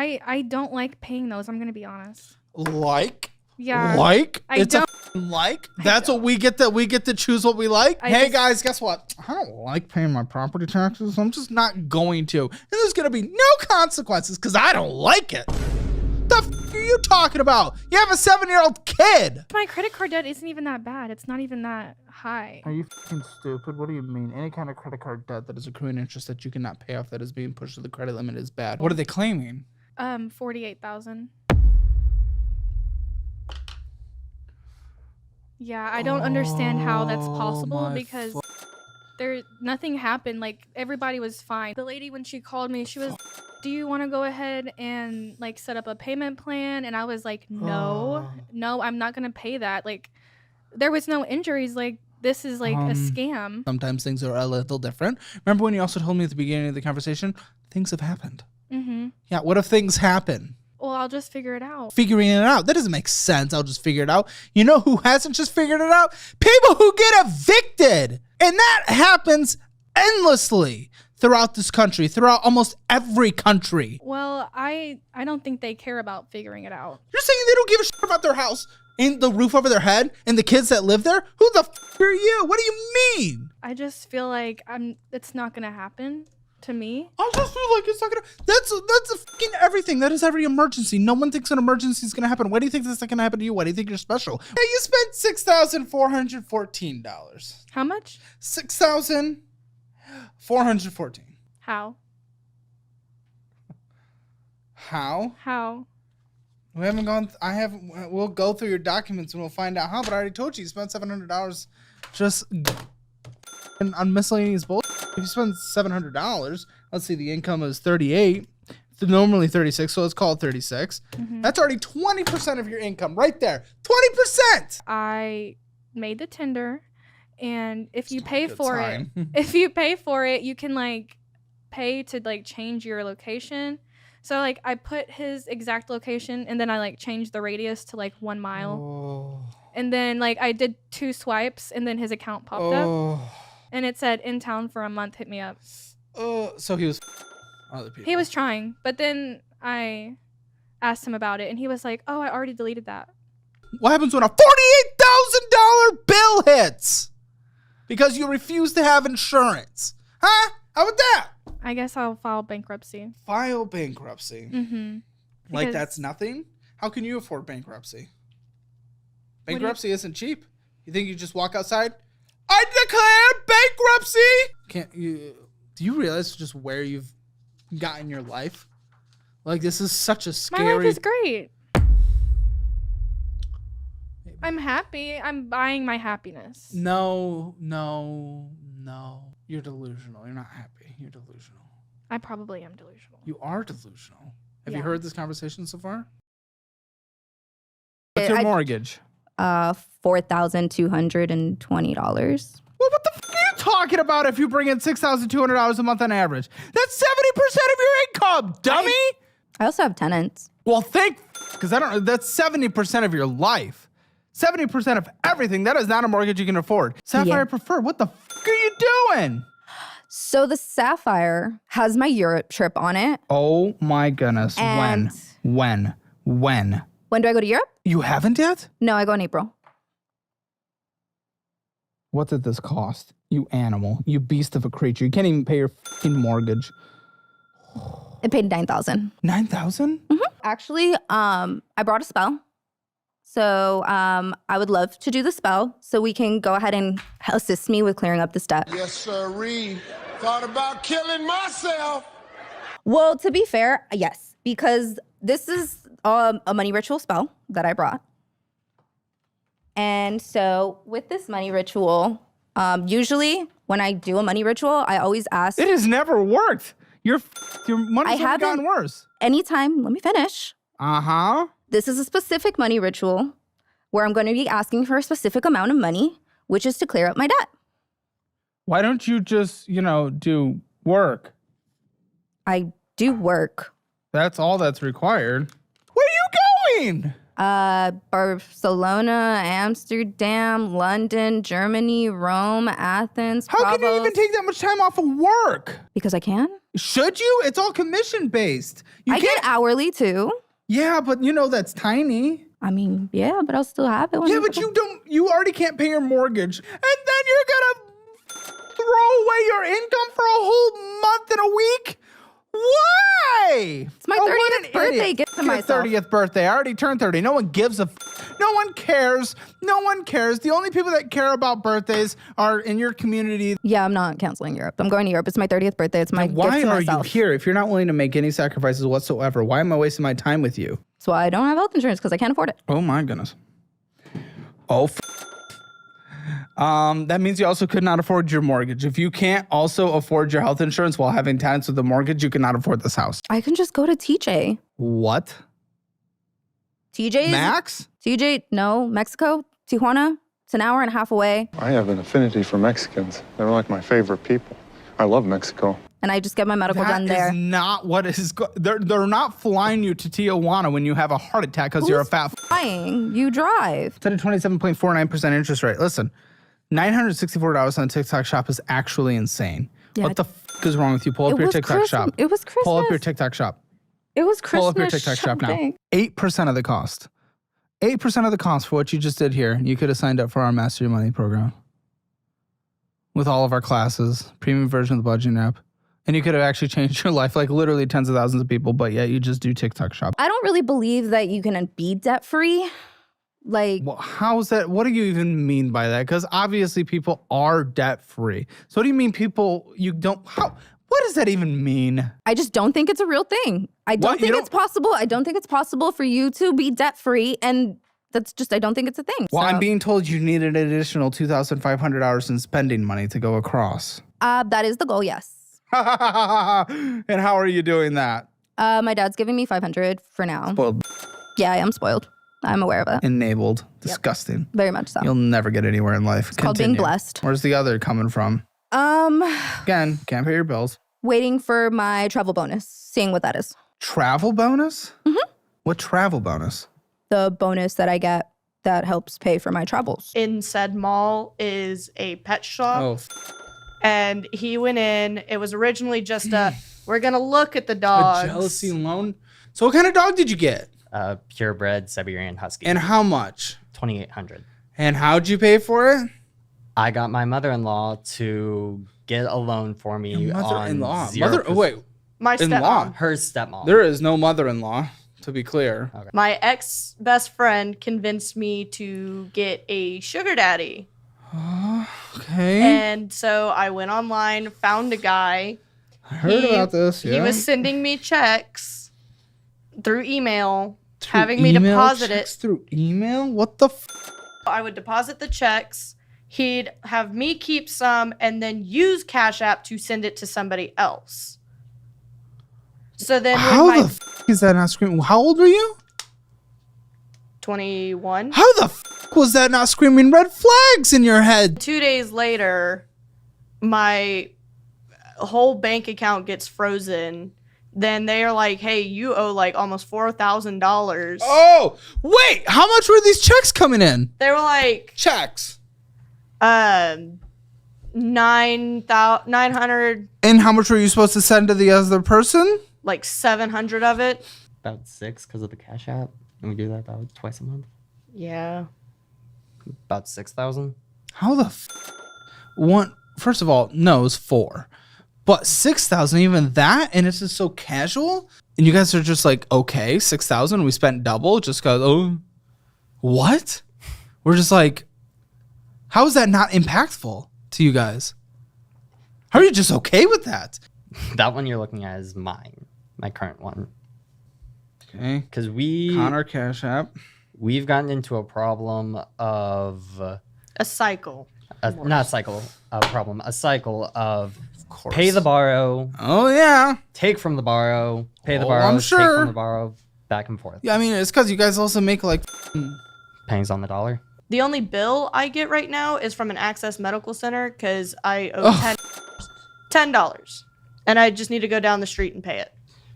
I don't like paying those. I'm gonna be honest. Yeah. That's what we get to choose what we like. Hey guys, guess what? I don't like paying my property taxes. So I'm just not going to. And there's gonna be no consequences because I don't like it. The f are you talking about? You have a 7-year-old kid. My credit card debt isn't even that bad. It's not even that high. Are you f***ing stupid? What do you mean? Any kind of credit card debt that is accruing interest that you cannot pay off that is being pushed to the credit limit is bad. What are they claiming? 48,000. Yeah, I don't understand how that's possible because nothing happened. Like, everybody was fine. The lady, when she called me, she was, do you want to go ahead and like set up a payment plan? And I was like, no, I'm not going to pay that. Like, there was no injuries. Like, this is like a scam. Sometimes things are a little different. Remember when you also told me at the beginning of the conversation, things have happened. Mm-hmm. Yeah, what if things happen? Well, I'll just figure it out. Figuring it out. That doesn't make sense. I'll just figure it out. You know who hasn't just figured it out? People who get evicted. And that happens endlessly throughout this country, throughout almost every country. Well, I don't think they care about figuring it out. You're saying they don't give a shit about their house and the roof over their head and the kids that live there? Who the f are you? What do you mean? I just feel like it's not going to happen. To me, I just feel like it's not gonna. That's a fucking everything. That is every emergency. No one thinks an emergency is gonna happen. Why do you think that's not gonna happen to you? Why do you think you're special? Yeah, you spent $6,414. How much? $6,414. How? How? We haven't gone. We'll go through your documents and we'll find out how. But I already told you spent $700 just on miscellaneous bullshit. If you spend $700, let's see, the income is 38, normally 36, so let's call it 36. Mm-hmm. That's already 20% of your income right there. 20%. I made the tender, and if you pay for it, you can like pay to like change your location. So like I put his exact location, and then I like changed the radius to like 1 mile. Oh. And then like I did 2 swipes, and then his account popped up. And it said, in town for a month, hit me up. So he was other people. He was trying, but then I asked him about it, and he was like, oh, I already deleted that. What happens when a $48,000 bill hits? Because you refuse to have insurance. Huh? How about that? I guess I'll file bankruptcy. File bankruptcy? Mm-hmm. Like that's nothing? How can you afford bankruptcy? Bankruptcy isn't cheap. You think you just walk outside? I declare bankruptcy. Do you realize just where you've gotten your life? Like, this is such a scary. My life is great. Maybe. I'm happy. I'm buying my happiness. No. You're delusional. You're not happy. You're delusional. I probably am delusional. You are delusional. Have you heard this conversation so far? What's your mortgage? $4,220. Well, what the f are you talking about if you bring in $6,200 a month on average? That's 70% of your income, dummy! I also have tenants. Well, because that's 70% of your life. 70% of everything. That is not a mortgage you can afford. Sapphire Preferred, what the f are you doing? So the Sapphire has my Europe trip on it. Oh my goodness. And When? When do I go to Europe? You haven't yet? No, I go in April. What did this cost? You animal. You beast of a creature. You can't even pay your fucking mortgage. I paid $9,000. $9,000? Mm-hmm. Actually, I brought a spell. So I would love to do the spell so we can go ahead and assist me with clearing up this debt. Yes, sirree. Thought about killing myself. Well, to be fair, yes, because this is a money ritual spell that I brought. And so with this money ritual, usually when I do a money ritual, I always ask. It has never worked. Your money's never gotten worse. Anytime, let me finish. Uh-huh. This is a specific money ritual where I'm going to be asking for a specific amount of money, which is to clear up my debt. Why don't you just, do work? I do work. That's all that's required. Where are you going? Barcelona, Amsterdam, London, Germany, Rome, Athens, How can you even take that much time off of work? Because I can. Should you? It's all commission based. I get hourly too. Yeah, but that's tiny. I mean, yeah, but I'll still have it. Yeah, but you already can't pay your mortgage. And then you're gonna throw away your income for a whole month and a week? Why? It's my 30th birthday gift to myself. 30th birthday. I already turned 30. No one gives a no one cares. No one cares. The only people that care about birthdays are in your community. Yeah, I'm not canceling Europe. I'm going to Europe. It's my 30th birthday. It's my gift to myself. Why are you here? If you're not willing to make any sacrifices whatsoever, why am I wasting my time with you? That's why I don't have health insurance, because I can't afford it. Oh my goodness. Oh, that means you also could not afford your mortgage. If you can't also afford your health insurance while having tenants with a mortgage, you cannot afford this house. I can just go to TJ. What? TJ's? Max? TJ, no, Mexico, Tijuana. It's an hour and a half away. I have an affinity for Mexicans. They're like my favorite people. I love Mexico. And I just get my medical done there. That is not what is... They're not flying you to Tijuana when you have a heart attack because you're a fat... Flying? You drive. It's at a 27.49% interest rate. Listen, $964 on a TikTok shop is actually insane. Yeah, what the f*** is wrong with you? Pull up your TikTok shop. It was Christmas. Pull up your TikTok shop. It was Christmas. Pull up your TikTok shop now. 8% of the cost. 8% of the cost for what you just did here. You could have signed up for our Master Your Money program. With all of our classes, premium version of the budgeting app. And you could have actually changed your life, like literally tens of thousands of people, but yet you just do TikTok shop. I don't really believe that you can be debt-free. Like, well, how's that? What do you even mean by that? Because obviously people are debt-free. So what do you mean people, you don't, what does that even mean? I just don't think it's a real thing. I don't think it's possible. I don't think it's possible for you to be debt-free, and that's just, I don't think it's a thing. Well, I'm being told you need an additional $2,500 in spending money to go across. That is the goal, yes. And how are you doing that? My dad's giving me $500 for now. Spoiled. Yeah, I am spoiled. I'm aware of it. Enabled. Disgusting. Yep. Very much so. You'll never get anywhere in life. It's called being blessed. Where's the other coming from? Again, can't pay your bills. Waiting for my travel bonus, seeing what that is. Travel bonus? Mm-hmm. What travel bonus? The bonus that I get that helps pay for my travels. In said mall is a pet shop. Oh, and he went in. It was originally just we're going to look at the dogs. A jealousy loan? So what kind of dog did you get? Purebred Siberian Husky. And how much? $2,800. And how'd you pay for it? I got my mother-in-law to get a loan for me. Your mother-in-law? My stepmom. Her stepmom. There is no mother-in-law, to be clear. Okay. My ex-best friend convinced me to get a sugar daddy. Okay. And so I went online, found a guy. I heard about this, yeah. He was sending me checks through email, having me deposit it. Through email? What the f? I would deposit the checks. He'd have me keep some and then use Cash App to send it to somebody else. So then how the f is that not screaming? How old were you? 21. How the f was that not screaming red flags in your head? 2 days later, my whole bank account gets frozen. Then they are like, hey, you owe like almost $4,000. Oh, wait, how much were these checks coming in? They were like checks. 900. And how much were you supposed to send to the other person? Like 700 of it. About 6 because of the Cash App. And we do that about twice a month. Yeah. About 6,000. How the f? One, first of all, no, it's 4. But 6,000, even that, and it's just so casual. And you guys are just like, okay, 6,000, we spent double just because, oh, what? We're just like, how is that not impactful to you guys? How are you just okay with that? That one you're looking at is mine, my current one. Okay. Because Connor Cash App. We've gotten into a problem of a cycle. Not a cycle, a problem. A cycle of pay the borrow. Oh, yeah. Take from the borrow. Pay the borrow. I'm sure. Take from the borrow. Back and forth. Yeah, I mean, it's because you guys also make like pennies on the dollar. The only bill I get right now is from an Access Medical Center because I owe $10. And I just need to go down the street and pay it.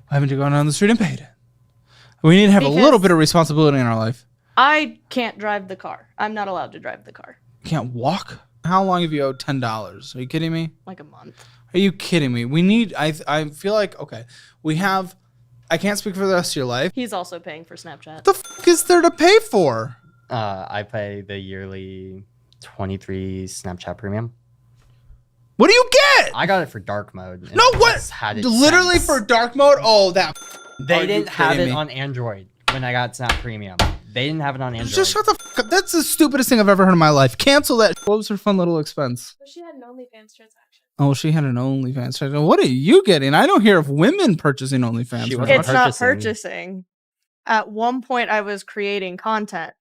Why haven't you gone down the street and paid it? We need to have a little bit of responsibility in our life. I can't drive the car. I'm not allowed to drive the car. You can't walk? How long have you owed $10? Are you kidding me? Like a month. Are you kidding me? We need, I feel like, okay, we have, I can't speak for the rest of your life. He's also paying for Snapchat. What the fuck is there to pay for? I pay the yearly 23 Snapchat premium. What do you get? I got it for dark mode. and No, I what? just had it Literally since. for dark mode? Oh, that. They Are you didn't have kidding it me? on Android when I got Snap Premium. They didn't have it on Android. Just shut the fuck up. That's the stupidest thing I've ever heard in my life. Cancel that. What was her fun little expense? But she had an OnlyFans transaction. Oh, she had an OnlyFans transaction. What are you getting? I don't hear of women purchasing OnlyFans. She for wasn't It's her. not purchasing. purchasing. At one point, I was creating content.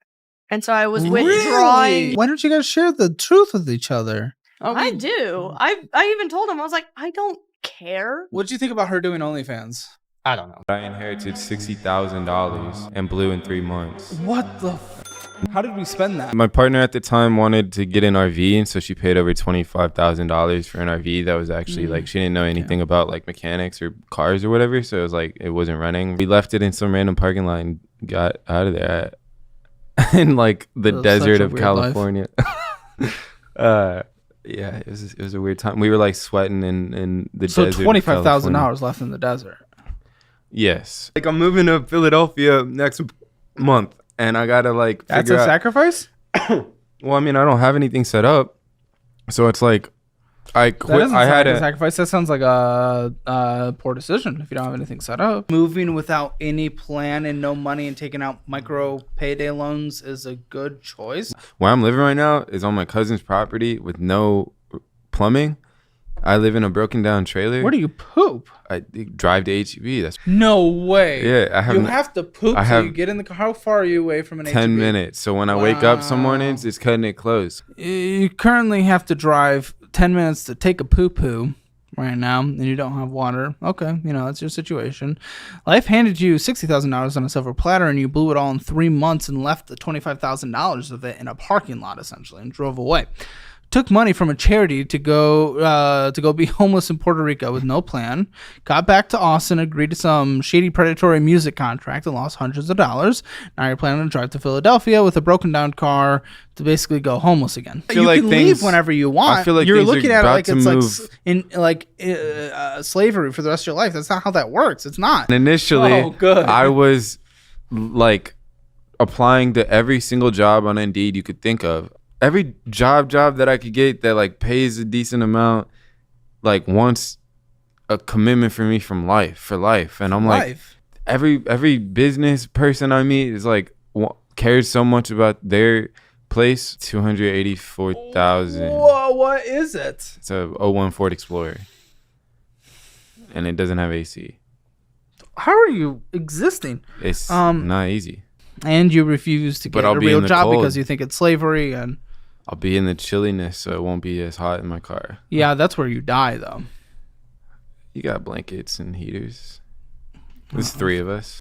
And so I was Really? withdrawing. Why don't you guys share the truth with each other? I do. I even told him, I was like, I don't care. What'd you think about her doing OnlyFans? I don't know. I inherited $60,000 and blew in 3 months. What the How did we spend that? My partner at the time wanted to get an RV, and so she paid over $25,000 for an RV that was actually like, she didn't know anything about like mechanics or cars or whatever, so it was like it wasn't running. We left it in some random parking lot and got out of there in like the That was desert such a of weird California. Yeah, it was a weird time. We were like sweating in the So desert. of $25,000 California. left in the desert. Yes. Like I'm moving to Philadelphia next month, and I gotta like That's figure a out. sacrifice? Well, I mean, I don't have anything set up, so it's like I That quit. doesn't I sound had like a a sacrifice. That sounds like a poor decision if you don't have anything set up. Moving without any plan and no money and taking out micro payday loans is a good choice. where I'm living right now is on my cousin's property with no plumbing. I live in a broken down trailer. Where do you poop? I drive to HEB. That's No way. Yeah, I have. You have to poop I so have you get in the car. How far are you away from an 10 HEB? minutes. So when I wake up some mornings, it's cutting it close. You currently have to drive 10 minutes to take a poo-poo right now, and you don't have water. Okay, that's your situation. Life handed you $60,000 on a silver platter, and you blew it all in 3 months and left the $25,000 of it in a parking lot, essentially, and drove away. Took money from a charity to go be homeless in Puerto Rico with no plan. Got back to Austin, agreed to some shady predatory music contract, and lost hundreds of dollars. Now you're planning to drive to Philadelphia with a broken down car to basically go homeless again. feel You like can things- leave whenever you want. I feel like you're things are looking at it about like to it's move. like slavery for the rest of your life. That's not how that works. It's not. And initially, Oh, good. I was like applying to every single job on Indeed you could think of. Every job that I could get that like pays a decent amount, like wants a commitment for me for life. And I'm like, Life. every business person I meet is like cares so much about their place. 284,000. Whoa, what is it? It's a 01 Ford Explorer, and it doesn't have AC. How are you existing? It's Um, not easy. And you refuse to But get I'll a be real in the job cold. because you think it's slavery. And I'll be in the chilliness, so it won't be as hot in my car. yeah, that's where you die, though. You got blankets and heaters. There's 3 of us.